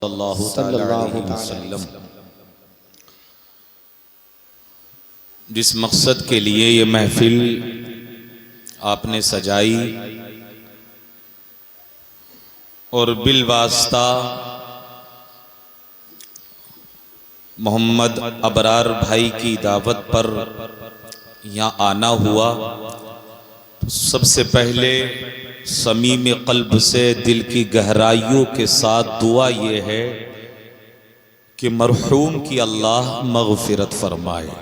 सल्लल्लाहु अलैहि वसल्लम। जिस मकसद के लिए ये महफिल आपने सजाई और बिलवास्ता मोहम्मद अबरार भाई की दावत पर यहाँ आना हुआ, तो सबसे पहले समीम क़ल्ब से दिल की गहराइयों के साथ दुआ ये है कि मरहूम की अल्लाह मग़फ़िरत फरमाए।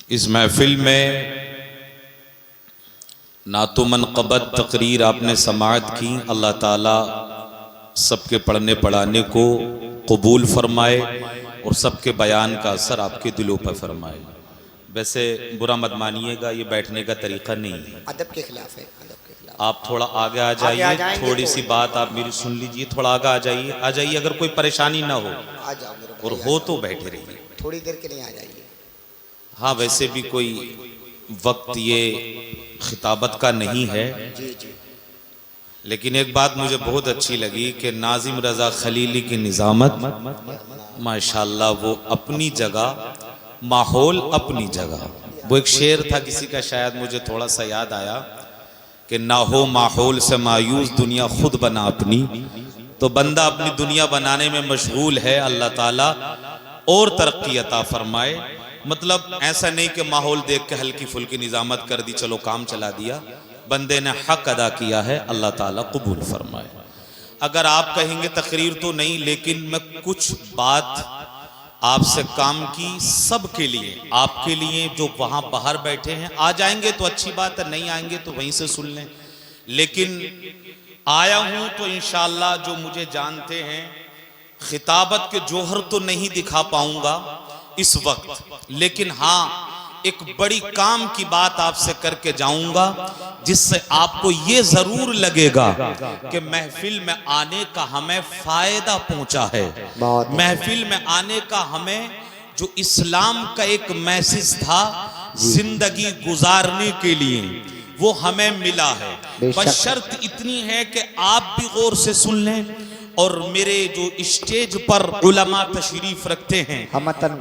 इस महफिल में नातो मनक़बत तकरीर आपने समाअत की, अल्लाह ताला सबके पढ़ने पढ़ाने को कबूल फरमाए और सबके बयान का असर आपके दिलों पर फरमाए। वैसे बुरा मत मानिएगा, ये बैठने का तरीका नहीं है, अदब के खिलाफ है। अदब के खिलाफ आप थोड़ा आगे आ जाइए, थोड़ी सी बात आप मेरी सुन लीजिए, थोड़ा आगे आ जाइए। अगर कोई परेशानी ना हो आ जाओ मेरे भाई, और हो तो बैठे रहिए, थोड़ी देर के लिए आ जाइए। हाँ वैसे भी कोई वक्त ये खिताबत का नहीं है, जी जी। लेकिन एक बात मुझे बहुत अच्छी लगी कि नाजिम रज़ा खलीली की निज़ामत माशाल्लाह, वो अपनी जगह, माहौल अपनी जगह। वो एक शेर था किसी का, शायद मुझे थोड़ा सा याद आया कि ना हो माहौल से मायूस दुनिया खुद बना अपनी। तो बंदा अपनी दुनिया बनाने में मशगूल है, अल्लाह ताला और तरक्की अता फरमाए। मतलब ऐसा नहीं कि माहौल देख के हल्की फुल्की निज़ामत कर दी, चलो काम चला दिया। बंदे ने हक अदा किया है, अल्लाह ताला कबूल फरमाए। अगर आप कहेंगे तकरीर तो नहीं, लेकिन मैं कुछ बात आपसे काम की, सबके लिए, आपके लिए जो वहां बाहर बैठे हैं, आ जाएंगे तो अच्छी बात है, नहीं आएंगे तो वहीं से सुन लें। लेकिन आया हूं तो इंशाअल्लाह जो मुझे जानते हैं, खिताबत के जोहर तो नहीं दिखा पाऊंगा इस वक्त, लेकिन हाँ एक बड़ी काम की बात आपसे करके जाऊंगा, जिससे आपको ये जरूर लगेगा कि महफिल में आने का हमें फायदा पहुंचा है। महफिल में आने का हमें जो इस्लाम का एक मैसेज था जिंदगी गुजारने के लिए, वो हमें मिला है। बस शर्त इतनी है कि आप भी गौर से सुन लें और मेरे जो स्टेज पर उलमा तशरीफ रखते हैं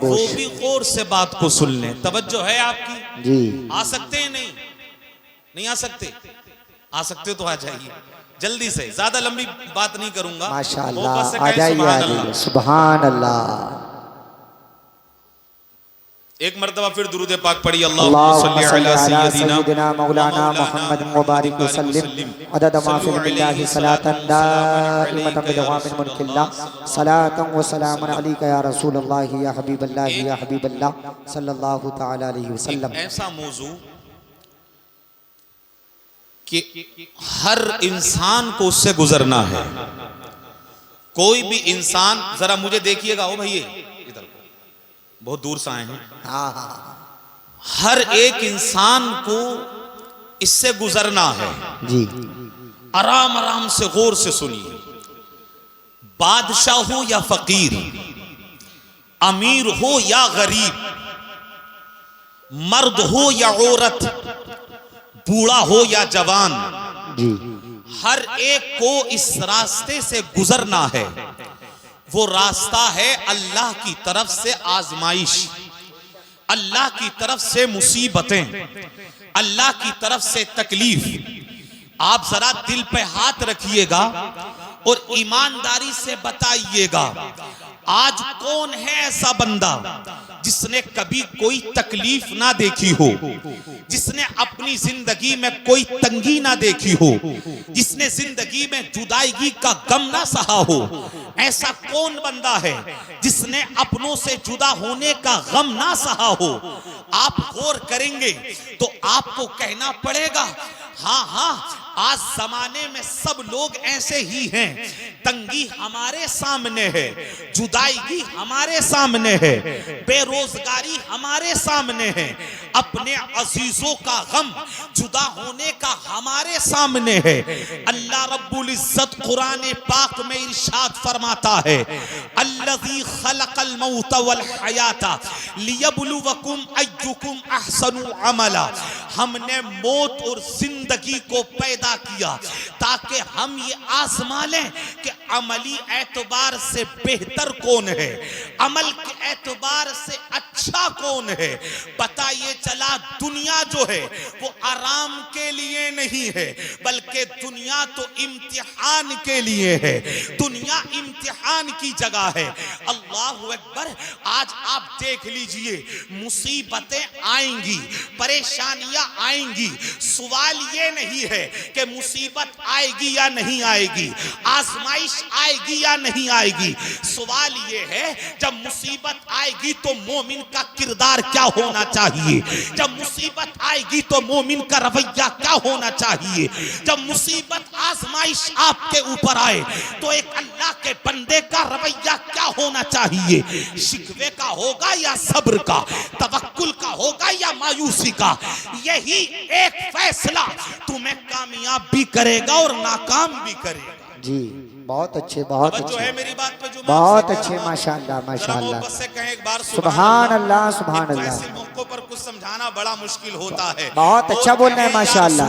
वो भी गौर से बात को सुन लें। तवज्जो है आपकी जी। आ सकते हैं? नहीं आ सकते? आ सकते तो आ जाइए जल्दी से, ज्यादा लंबी बात नहीं करूंगा। माशाअल्लाह, आ जाइए, सुभान अल्लाह। एक मर्तबा फिर दुरूद पाक पढ़ी, अल्लाहुम्मा सल्ली अला सय्यिदिना मौलाना मुहम्मद मुबारक वसल्लम अदद मा फी बिल्लाहि सलातन दाइमतन बिदवामिन मुल्किल्लाह सलातन व सलामन अलैका या रसूलल्लाह या हबीबल्लाह सल्लल्लाहु तआला अलैहि वसल्लम। ऐसा मौजू कि हर इंसान को उससे गुजरना है। कोई भी इंसान, जरा मुझे देखिएगा, ओ भैया इधर, बहुत दूर से आए हैं। हर एक इंसान को इससे गुजरना है जी। आराम आराम से गौर से सुनिए। बादशाह हो या फकीर, अमीर हो या गरीब, मर्द हो या औरत, बूढ़ा हो या जवान जी, हर एक को इस रास्ते से गुजरना है। वो रास्ता है अल्लाह की तरफ से आजमाइश, अल्लाह की तरफ से मुसीबतें, अल्लाह की तरफ से तकलीफ। आप जरा दिल पे हाथ रखिएगा और ईमानदारी से बताइएगा, आज कौन है ऐसा बंदा जिसने कभी कोई तकलीफ ना देखी हो, जिसने अपनी जिंदगी में कोई तंगी ना देखी हो, जिसने जिंदगी में जुदाई का गम ना सहा हो? ऐसा कौन बंदा है जिसने अपनों से जुदा होने का गम ना सहा हो? आप गौर करेंगे तो आपको कहना पड़ेगा, हाँ हाँ, आज जमाने में सब लोग ऐसे ही हैं। तंगी हमारे सामने है, जुदाई हमारे सामने है, बेरोजगारी हमारे सामने है, अपने अजीजों का गम, जुदा होने का हमारे सामने है। अल्लाह रब्बुल इज्जत कुरान पाक में इरशाद फरमाता है, अल्लज़ी खलक़ल मौत वल हयाता लियब्लुवकुम अय्युकुम अहसनु अमला। हमने मौत और जिंदगी को पैदा किया ताकि हम ये आजमा लें कि अमली एतबार से बेहतर कौन है, अमल के एतबार से अच्छा कौन है। पता ये चला दुनिया जो है वो आराम के लिए नहीं है, बल्कि दुनिया तो इम्तिहान के लिए है, दुनिया इम्तिहान की जगह है। अल्लाहु अकबर। आज आप देख लीजिए, मुसीबतें आएंगी, परेशानियां आएंगी, सवाल ये नहीं है कि मुसीबत आएगी या नहीं आएगी, आजमाइश आएगी या नहीं आएगी। सवाल ये है जब मुसीबत आएगी तो मोमिन का किरदार क्या होना चाहिए, जब मुसीबत आएगी तो मोमिन का रवैया क्या होना चाहिए। जब मुसीबत आजमाइश आपके ऊपर आए तो एक अल्लाह के बंदे का रवैया क्या होना चाहिए, शिकवे का होगा या सब्र का, तवक्कुल का होगा या मायूसी का। यही एक फैसला तुम्हें कामयाब भी करेगा और नाकाम भी करेगा। जी बहुत अच्छे, बहुत जो अच्छे, है मेरी बात पे जो बहुत अच्छे, माशाअल्लाह माशाअल्लाह, बस से कहें एक बार सुभान अल्लाह सुभान अल्लाह। ऐसे मौकों पर कुछ समझाना बड़ा मुश्किल होता है। बहुत अच्छा बोल रहे हैं माशाअल्लाह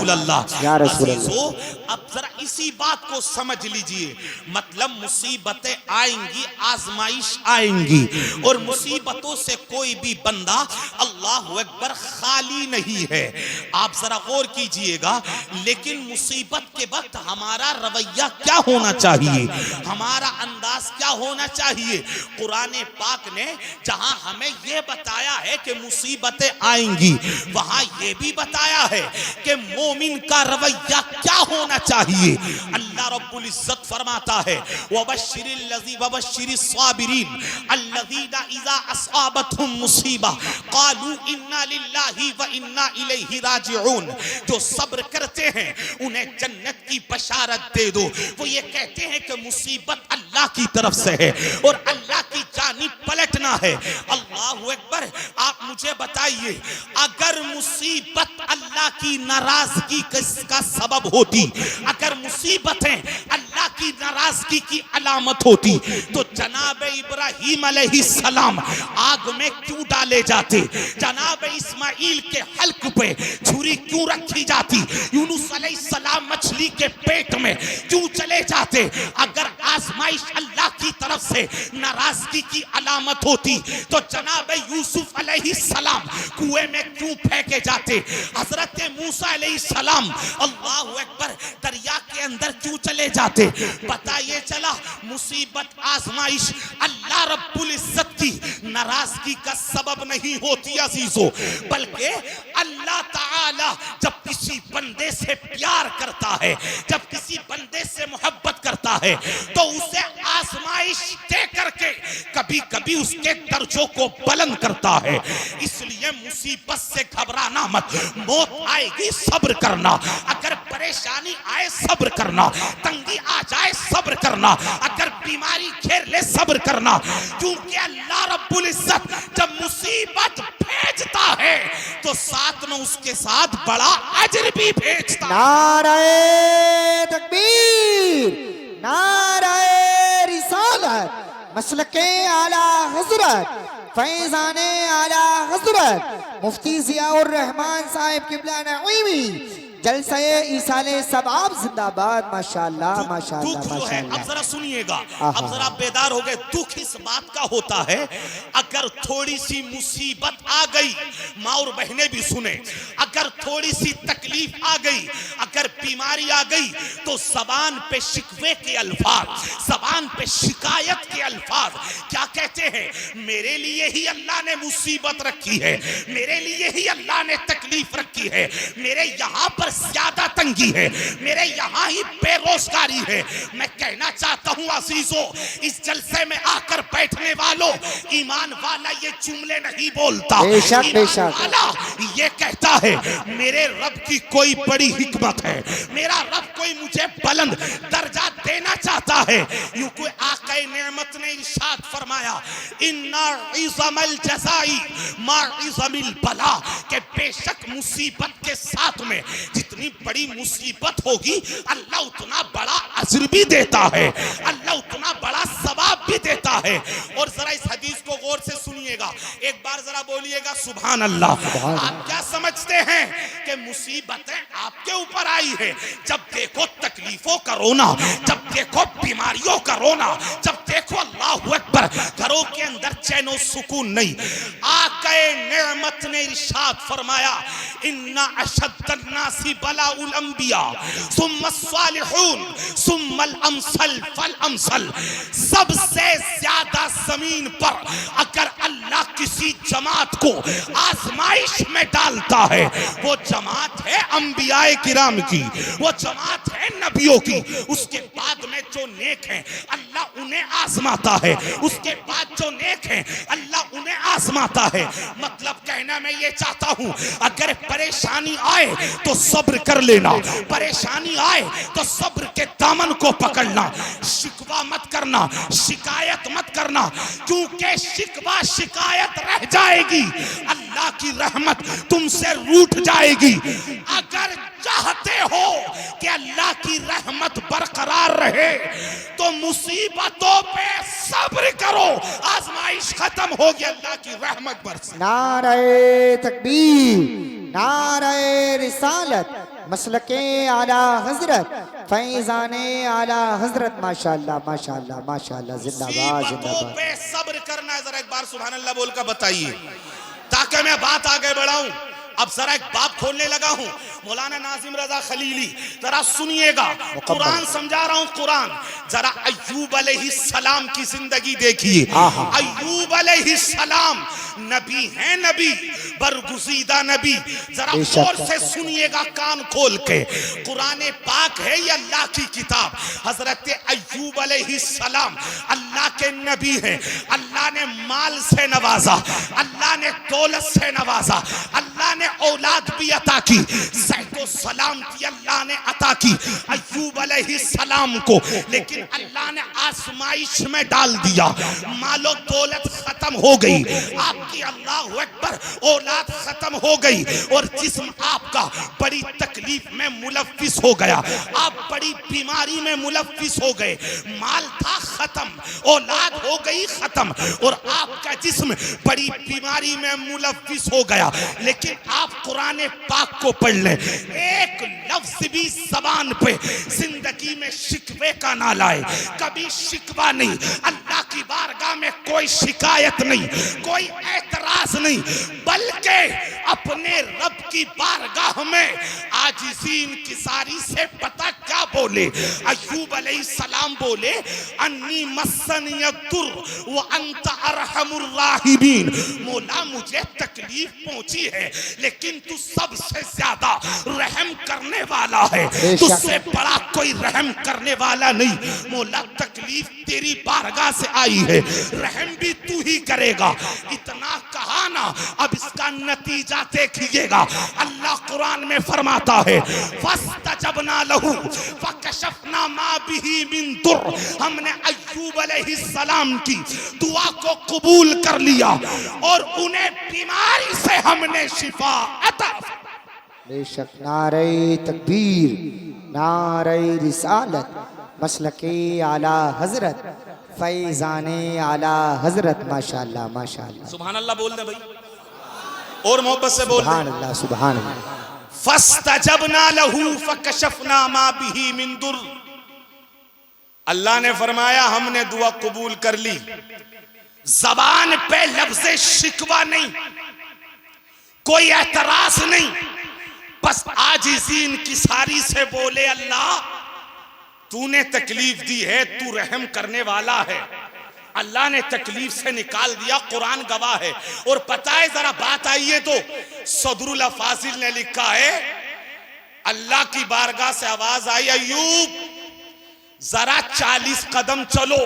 या रसूल अल्लाह। अल्लाह। अब जरा इसी बात को समझ लीजिए, मतलब मुसीबतें आएंगी, आजमाइश आएंगी, और मुसीबतों से कोई भी बंदा अल्लाह अकबर खाली नहीं है। आप जरा गौर कीजिएगा, लेकिन मुसीबत के वक्त हमारा रवैया क्या होना चाहिए, हमारा अंदाज क्या होना चाहिए। कुरान पाक ने जहां हमें यह बताया है कि मुसीबतें आएंगी, वहां यह भी बताया है कि मोमिन का रवैया क्या होना चाहिए। अल्लाह रब्बुल इज्जत फरमाता है, वबश्शिरिल लज़ी वबश्शिरिस साबिरीन अल्लज़ीना इज़ा असाबतहुम मुसीबा क़ालू इन्ना लिल्लाहि व इन्ना इलैहि राजिऊन। जो सब्र करते हैं उन्हें जन्नत की बशारत दे दो। वो ये कहते हैं कि मुसीबत अल्लाह की तरफ से है और अल्लाह की जानिब पलटना है। अल्लाहु अकबर। आप मुझे बताइए, अगर मुसीबत अल्लाह की नाराजगी का सबब होती, अगर मुसीबतें अल्लाह की नाराजगी की अलामत होती, तो जनाब इब्राहीम अलैहिस्सलाम आग में क्यों डाले जाते, जनाब इस्माइल के हल्क पे छुरी क्यों रखी जाती, यूनुस अलैहिस्सलाम मछली के पेट में क्यों चले जाते। अगर आजमाइश अल्लाह की तरफ से नाराजगी की अलामत होती तो जनाब यूसुफ अलैहिस्सलाम कुएं में क्यों फेंके जाते, हजरत मूसा अलैहिस्सलाम अल्लाहु अकबर दरिया के अंदर क्यों चले जाते। पता ये चला, मुसीबत आजमाइश अल्लाह रब्बुल इज्जत की नाराजगी का सबब नहीं होती अजीजों, बल्कि अल्लाह ताला जब किसी बंदे से प्यार करता है, जब किसी बंदे से मोहब्बत करता है, तो उसे आजमाइश दे करके कभी कभी उसके दर्जों को बुलंद करता है। इसलिए मुसीबत से घबराना मत, मौत आएगी सब्र करना, अगर परेशानी आए सब्र करना, तंगी आ जाए सब्र करना, अगर बीमारी घेर ले सब्र करना, क्योंकि अल्लाह रब्बुल इज्जत जब मुसीबत भेजता है तो साथ में उसके साथ बड़ा अजर भी भेजता है। नारे तकबीर, नारे रिसालत, मसलके आला हजरत, फैज़ाने आला हजरत मुफ्ती ज़ियाउर रहमान साहिब किबला नईमी जलसाए इसाले सबाब जिंदाबाद। माशाअल्लाह माशाअल्लाह माशाअल्लाह। अब जरा सुनिएगा, अब जरा बेदार हो गए। दुख इस बात का होता है, अगर थोड़ी सी मुसीबत आ गई, माँ और बहनें भी सुने, अगर थोड़ी सी तकलीफ आ गई, अगर बीमारी आ गई, तो जबान पे शिकवे के अल्फाज, जबान पे शिकायत के अल्फाज क्या कहते हैं, मेरे लिए ही अल्लाह ने मुसीबत रखी है, मेरे लिए ही अल्लाह ने तकलीफ रखी है, मेरे यहाँ पर ज्यादा तंगी है, मेरे यहाँ ही बेरोजगारी है। मैं कहना चाहता हूँ अजीजों, इस जलसे में आकर बैठने वालों, ईमान वाला ये जुमले नहीं बोलता, बेशक बेशक वाला ये कहता है मेरे रब की कोई बड़ी हिकमत है, मेरा रब कोई मुझे बुलंद दर्जा देना चाहता है। यूं कोई आक़ाए नेमत ने इरशाद फरमाया, इन्ना इज़मल जज़ाई मा इज़मिल बला, के बेशक मुसीबत के साथ में जितनी बड़ी मुसीबत होगी अल्लाह उतना बड़ा अजर भी देता है, अल्लाह उतना बड़ा सवाब भी देता है। और जरा इस हदीस को गौर से सुनिए। सुनिएगा, एक बार जरा बोलिएगा सुभान अल्लाह। आप क्या समझते हैं कि मुसीबतें आपके ऊपर आई है? जब देखो तकलीफों का रोना, जब देखो बीमारियों का रोना, जब देखो अल्लाहु अकबर घरों के अंदर चैन और सुकून नहीं। आक़े नेमत ने इरशाद फरमाया, इन्ना अशद्दन नासी बलाउल अंबिया सुम्मा सालिहून सुम्मल अमसल फल अमसल। सबसे ज्यादा जमीन पर अगर अल्लाह किसी जमात को आजमाइश में डालता है, वो जमात है अंबियाए किराम की, वो जमात है नबियों की। उसके बाद में जो नेक हैं अल्लाह उन्हें आजमाता है, उसके बाद जो नेक हैं अल्लाह उन्हें आजमाता है। मतलब कहना मैं ये चाहता हूं, अगर परेशानी आए तो सब्र कर लेना, परेशानी आए तो सब्र के दामन को पकड़ना, शिकवा मत करना, शिकायत मत करना, क्योंकि शिकवा शिकायत रह जाएगी, अल्लाह की रहमत तुमसे रूठ जाएगी। अगर चाहते हो कि अल्लाह की रहमत बरकरार रहे तो मुसीबतों पे सब्र करो, आजमाइश खत्म होगी, अल्लाह की रहमत बरसे। नारे तकबीर, नारे रिसालत, मसलके आला हजरत, फैजाने आला हजरत। माशाअल्लाह माशाअल्लाह माशाअल्लाह, जिंदाबाद जिंदाबाद। पे सब्र करना है। जरा एक बार सुभान अल्लाह बोल कर बताइए, ताकि मैं बात आगे बढ़ाऊं। अब जरा एक बात खोलने लगा हूं, मौलाना नाजिम रजा खलीली, जरा सुनिएगा, कुरान समझा रहा हूं, कुरान। जरा अय्यूब अलैहिस्सलाम की जिंदगी देखिए। अय्यूब अलैहिस्सलाम नबी हैं, नबी बरगुज़ीदा नबी। जरा गौर से सुनिएगा कान खोल के, कुरान पाक है ये अल्लाह की किताब। हजरत अय्यूब अलैहिस्सलाम अल्लाह के नबी हैं। अल्लाह ने माल से नवाजा, अल्लाह ने दौलत से नवाजा, अल्लाह ने औलाद भी अता की, सैको सलामती अल्लाह ने अता की अय्यूब अलैहिस्सलाम को। लेकिन अल्लाह ने आजमाइश में डाल दिया, मालो दौलत खत्म हो गई आपकी, अल्लाहु अकबर, औलाद खत्म हो गई, और जिस्म आपका बड़ी तकलीफ में मुलव्विस हो गया, आप बड़ी बीमारी में मुलव्विस हो गए। माल था खत्म, औलाद हो गई खत्म, और आपका जिस्म बड़ी बीमारी में मुलव्विस हो गया। लेकिन आप कुरान पाक को पढ़ लें, एक लफ्ज भी जबान पे जिंदगी में शिकवे का ना लाए, कभी शिकवा नहीं, अल्लाह की बारगाह में कोई शिकायत नहीं, कोई एतराज नहीं, बल्कि अपने रब की बारगाह में आजिज़ी इंकिसारी से पता क्या बोले। अय्यूब अलैहिस्सलाम बोले, अन्नी मस्सनी यद्दुर व अंत अरहमुर राहिमीन। मौला मुझे तकलीफ पहुंची है, लेकिन तू सबसे ज्यादा रहम करने वाला है, तुझसे बड़ा कोई रहम करने वाला नहीं। मौला तकलीफ तेरी बारगाह से आई है, रहम भी तू ही करेगा। इतना कहा ना, अब इसका नतीजा देखिएगा। अल्लाह कुरान में फरमाता है, फस्तजबना लहू फकशफना मा बिही मिन दुर। हमने अय्यूब अलैहिस्सलाम की दुआ को कबूल कर लिया और उन्हें बीमारी से हमने शिफा अता। बेशक। नारे तकबीर, नारे रिसालत, मसलके आला हजरत, फैजाने आला हजरत। माशाअल्लाह माशाअल्लाह, सुभान अल्लाह बोल दे भाई, और मोहब्बत से बोल दे। सुभान अल्लाह सुभान अल्लाह। फस्तजबना लहू फकशफना मा बिही मिन दुर। अल्लाह ने फरमाया हमने दुआ कबूल कर ली। जबान पे लफ्ज़े शिकवा नहीं, कोई एतराज नहीं, बस आजिज़ी इंकिसारी से बोले, अल्लाह तूने तकलीफ दी है, तू रहम करने वाला है। अल्लाह ने तकलीफ से निकाल दिया, कुरान गवाह है। और पता है, जरा बात आई है तो सदरुल फाजिल ने लिखा है, अल्लाह की बारगाह से आवाज आई, अय्यूब जरा 40 कदम चलो।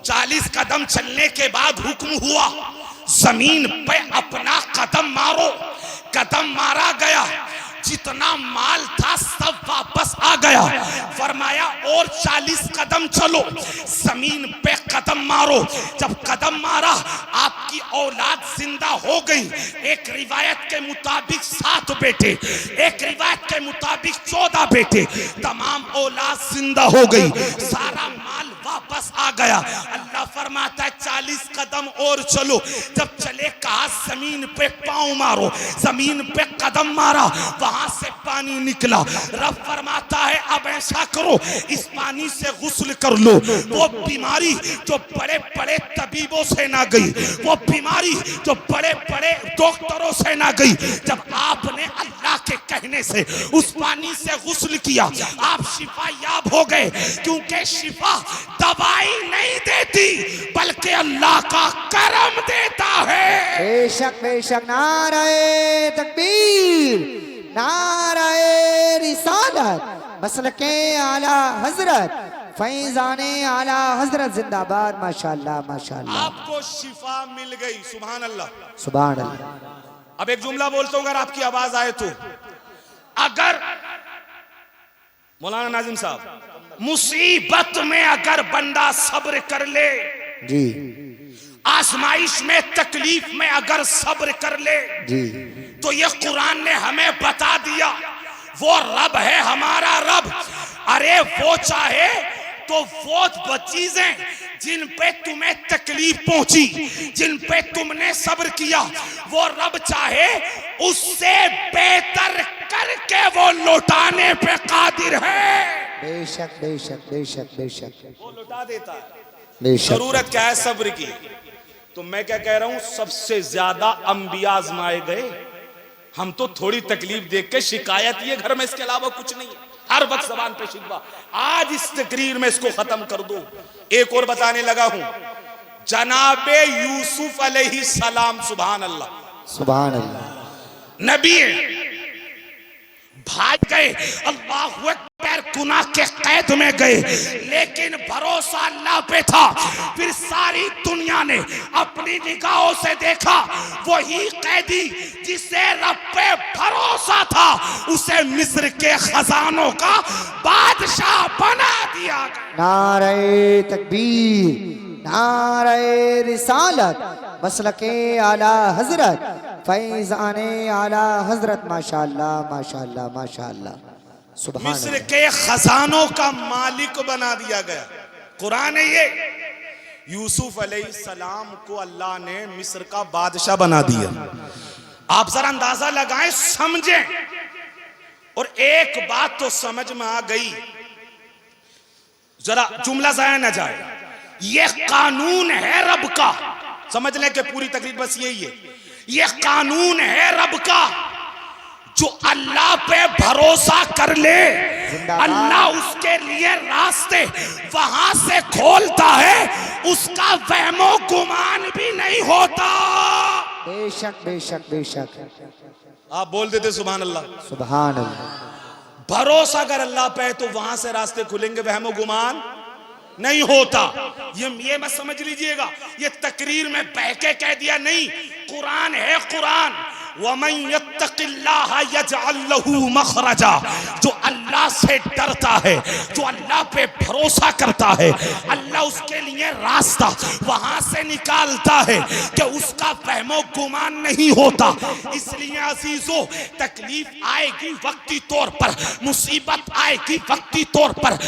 40 कदम चलने के बाद हुक्म हुआ, जमीन पे अपना कदम मारो। कदम मारा गया, जितना माल था सब वापस आ गया। फरमाया और 40 कदम चलो, जमीन पे कदम मारो। जब कदम मारा, आपकी औलाद जिंदा हो गई। एक रिवायत के मुताबिक 7 बेटे, एक रिवायत के मुताबिक 14 बेटे, तमाम औलाद जिंदा हो गई, सारा माल वापस आ गया। अल्लाह फरमाता है 40 कदम और चलो। जब चले कहा जमीन पे पांव मारो, जमीन पे कदम मारा, वहां से पानी निकला। रब फरमाता है अब ऐसा करो, इस पानी से गुस्ल कर लो। वो बीमारी जो बड़े बड़े तबीबों से ना गई, वो बीमारी जो बड़े बड़े डॉक्टरों से ना गई, जब आपने अल्लाह के कहने से उस पानी से गुस्ल किया, आप शिफा याब हो गए। क्योंकि शिफा दवाई नहीं देती, बल्कि अल्लाह का करम देता है। बेशक बेशक, नारे तकबीर, नारे रिसालत, मसलके आला हजरत, फैजाने आला हजरत जिंदाबाद। माशाअल्लाह माशाअल्लाह। आपको शिफा मिल गई, सुभान अल्लाह सुभान अल्लाह। अब एक जुमला बोलता हूं, अगर आपकी आवाज आए तो। अगर मौलाना नाजिम साहब, मुसीबत में अगर बंदा सब्र कर ले जी, आजमाइश में तकलीफ में अगर सब्र कर ले जी, तो ये कुरान ने हमें बता दिया वो रब है हमारा रब। अरे वो चाहे तो वो चीजें जिन पे तुम्हें तकलीफ पहुंची, जिन पे तुमने सब्र किया, वो रब चाहे उससे बेहतर करके वो लौटाने पे कादिर है। बेशक बेशक बेशक बेशक, वो लौटा देता है। बेशक। जरूरत क्या है सब्र की? तो मैं क्या कह रहा हूं, सबसे ज्यादा अंबिया आजमाए गए। हम तो थोड़ी तकलीफ देख के शिकायत ये घर में, इसके अलावा कुछ नहीं है। हर वक्त जबान पे शिकवा। आज इस तकरीर में इसको खत्म कर दो। एक और बताने लगा हूं, जनाबे यूसुफ अलैहिस्सलाम, सुभान अल्लाह सुभान अल्लाह, नबी भाग गए, अल्लाहु अकबर, गुनाह के कैद में गए, लेकिन भरोसा अल्लाह पे था। फिर सारी दुनिया ने अपनी निगाहों से देखा, वही कैदी जिसे रब पे भरोसा था, उसे मिस्र के खजानों का बादशाह बना दिया गया। नारे तकबीर, नारे रिसालत, मसलके आला हजरत, फैजाने आला हजरत। माशाअल्लाह माशाअल्लाह माशाअल्लाह, सुभान मिस्र अल्लाह। के खजानों का मालिक बना दिया गया। कुरान है ये, यूसुफ अलैहिस्सलाम को अल्लाह ने मिस्र का बादशाह बना दिया। आप जरा अंदाजा लगाएं, समझें। और एक बात तो समझ में आ गई, जरा जुमला जाया ना जाए, ये कानून है रब का। समझ लें कि पूरी तकलीफ बस यही है, ये कानून है रब का। जो अल्लाह पे भरोसा कर ले, अल्लाह उसके लिए रास्ते वहां से खोलता है, उसका वहमो गुमान भी नहीं होता। बेशक बेशक बेशक, आप बोल देते सुभान अल्लाह। सुभान अल्लाह। भरोसा अगर अल्लाह पे है तो वहां से रास्ते खुलेंगे, वहमो गुमान नहीं होता। ये मत समझ लीजिएगा ये तकरीर में बहके कह दिया, नहीं। कुरान है कुरान। वमन यत्तकिल्लाह यजअल लहू मखरजा, जो अल्लाह से डरता है, जो अल्लाह पे भरोसा करता है, अल्लाह उसके लिए रास्ता वहां से निकालता है कि उसका वहमो गुमान नहीं होता। इसलिए अजीजों, तकलीफ आएगी वक्ती तौर पर, मुसीबत आएगी वक्ती तौर पर,